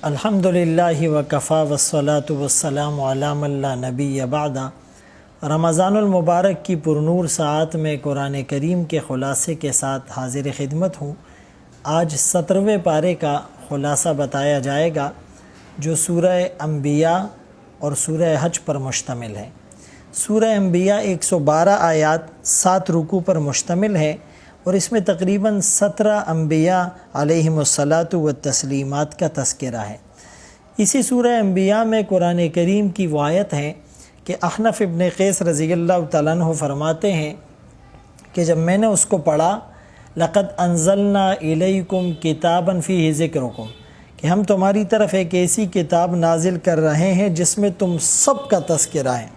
الحمدللہ وکفا والصلاۃ والسلام علی من لا نبی بعد۔ رمضان المبارک کی پرنور ساعت میں قرآن کریم کے خلاصے کے ساتھ حاضر خدمت ہوں۔ آج 17ویں پارے کا خلاصہ بتایا جائے گا جو سورہ انبیاء اور سورہ حج پر مشتمل ہے۔ سورہ انبیاء 112 آیات 7 رکوع پر مشتمل ہے اور اس میں تقریباً 17 انبیاء علیہم الصلاۃ والتسلیمات کا تذکرہ ہے۔ اسی سورہ انبیاء میں قرآن کریم کی وہ آیت ہے کہ احنف ابن قیس رضی اللہ تعالیٰ عنہ فرماتے ہیں کہ جب میں نے اس کو پڑھا لقد انزلنا الیکم کتابا فیہ ذکرکم، کہ ہم تمہاری طرف ایک ایسی کتاب نازل کر رہے ہیں جس میں تم سب کا تذکرہ ہے،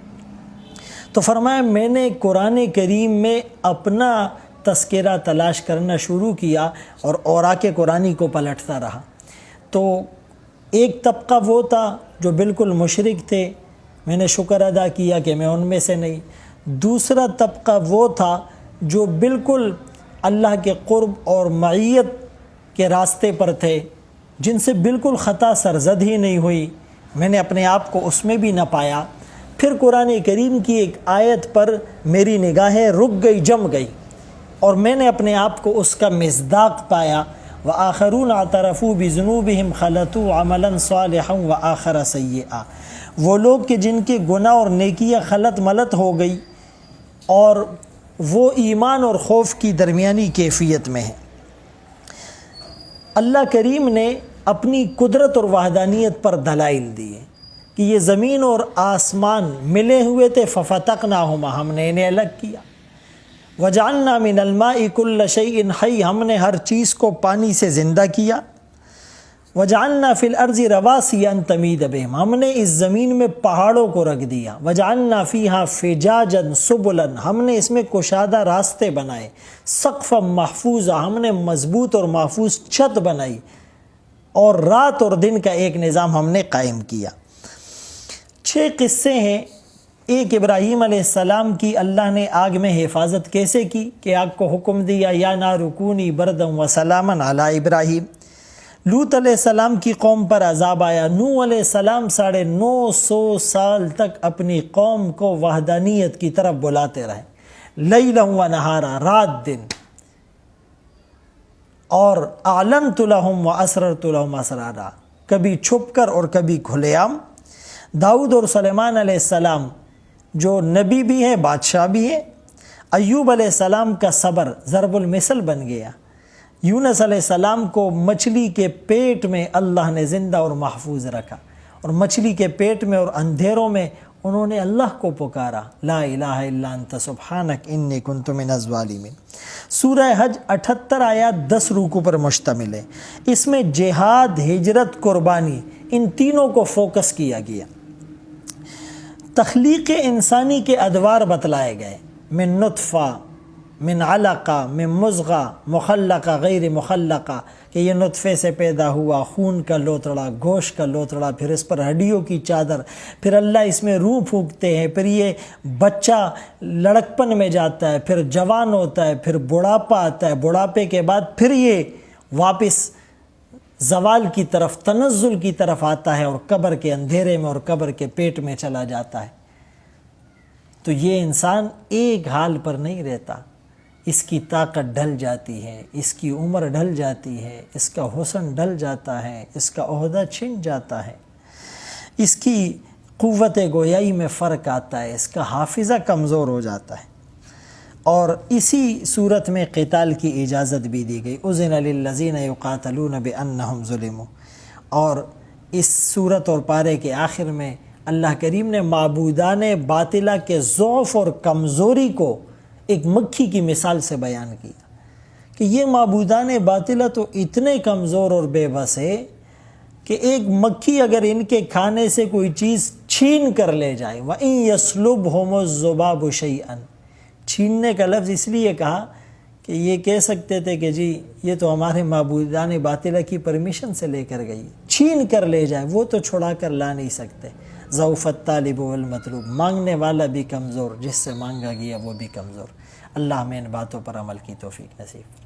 تو فرمایا میں نے قرآن کریم میں اپنا تذکرہ تلاش کرنا شروع کیا اور اوراق قرآنی کو پلٹتا رہا۔ تو ایک طبقہ وہ تھا جو بالکل مشرک تھے، میں نے شکر ادا کیا کہ میں ان میں سے نہیں۔ دوسرا طبقہ وہ تھا جو بالکل اللہ کے قرب اور معیت کے راستے پر تھے، جن سے بالکل خطا سرزد ہی نہیں ہوئی، میں نے اپنے آپ کو اس میں بھی نہ پایا۔ پھر قرآن کریم کی ایک آیت پر میری نگاہیں رک گئی، جم گئی، اور میں نے اپنے آپ کو اس کا مصداق پایا۔ وآخرون اعترفوا بذنوبہم خلطوا عملا صالحا وآخر سیئا، وہ لوگ کہ جن کے گناہ اور نیکیاں خلط ملط ہو گئی اور وہ ایمان اور خوف کی درمیانی کیفیت میں ہیں۔ اللہ کریم نے اپنی قدرت اور وحدانیت پر دلائل دیے کہ یہ زمین اور آسمان ملے ہوئے تھے، ففتقناہما، ہم نے انہیں الگ کیا۔ وجعلنا من الماء كل شيء حي، ہم نے ہر چیز کو پانی سے زندہ کیا۔ وجعلنا في الارض رواسي ان تميد بهم، ہم نے اس زمین میں پہاڑوں کو رکھ دیا۔ وجعلنا فيها فجاجا سبلا، ہم نے اس میں کشادہ راستے بنائے۔ سقفا محفوظا، ہم نے مضبوط اور محفوظ چھت بنائی، اور رات اور دن کا ایک نظام ہم نے قائم کیا۔ 6 قصے ہیں۔ ایک ابراہیم علیہ السلام کی اللہ نے آگ میں حفاظت کیسے کی کہ آگ کو حکم دیا یا نار کونی بردا و سلاما علی ابراہیم۔ لوط علیہ السلام کی قوم پر عذاب آیا۔ نوح علیہ السلام 950 سال تک اپنی قوم کو وحدانیت کی طرف بلاتے رہے، لیلا و نہارا، رات دن، اور اعلنت لہم و اسررت لہم اسرارا، کبھی چھپ کر اور کبھی کھلے عام۔ داؤد اور سلیمان علیہ السلام جو نبی بھی ہیں، بادشاہ بھی ہیں۔ ایوب علیہ السلام کا صبر ضرب المثل بن گیا۔ یونس علیہ السلام کو مچھلی کے پیٹ میں اللہ نے زندہ اور محفوظ رکھا، اور مچھلی کے پیٹ میں اور اندھیروں میں انہوں نے اللہ کو پکارا، لا الہ الا انت سبحانک انی کنت من الظالمین۔ سورہ حج 78 آیات 10 رکوع پر مشتمل ہے۔ اس میں جہاد، ہجرت، قربانی، ان تینوں کو فوکس کیا گیا۔ تخلیق انسانی کے ادوار بتلائے گئے، من نطفہ، من علقہ، من مضغہ، مخلقہ، غیر مخلقہ، کہ یہ نطفے سے پیدا ہوا، خون کا لوتڑا، گوشت کا لوتڑا، پھر اس پر ہڈیوں کی چادر، پھر اللہ اس میں روح پھونکتے ہیں، پھر یہ بچہ لڑکپن میں جاتا ہے، پھر جوان ہوتا ہے، پھر بڑھاپا آتا ہے، بڑھاپے کے بعد پھر یہ واپس زوال کی طرف، تنزل کی طرف آتا ہے، اور قبر کے اندھیرے میں اور قبر کے پیٹ میں چلا جاتا ہے۔ تو یہ انسان ایک حال پر نہیں رہتا، اس کی طاقت ڈھل جاتی ہے، اس کی عمر ڈھل جاتی ہے، اس کا حسن ڈھل جاتا ہے، اس کا عہدہ چھن جاتا ہے، اس کی قوت گویائی میں فرق آتا ہے، اس کا حافظہ کمزور ہو جاتا ہے۔ اور اسی صورت میں قتال کی اجازت بھی دی گئی، اذن للذین یقاتلون بانہم ظلموا۔ اور اس صورت اور پارے کے آخر میں اللہ کریم نے معبودان باطلہ کے ضعف اور کمزوری کو ایک مکھی کی مثال سے بیان کیا کہ یہ معبودان باطلہ تو اتنے کمزور اور بے بس ہے کہ ایک مکھی اگر ان کے کھانے سے کوئی چیز چھین کر لے جائے، وَإِن يَسْلُبْهُمُ الذُّبَابُ شَيْئًا، چھیننے کا لفظ اس لیے کہا کہ یہ کہہ سکتے تھے کہ جی یہ تو ہمارے معبودان باطلہ کی پرمیشن سے لے کر گئی، چھین کر لے جائے، وہ تو چھڑا کر لا نہیں سکتے۔ ضعف الطالب والمطلوب، مانگنے والا بھی کمزور، جس سے مانگا گیا وہ بھی کمزور۔ اللہ ہمیں ان باتوں پر عمل کی توفیق نصیب۔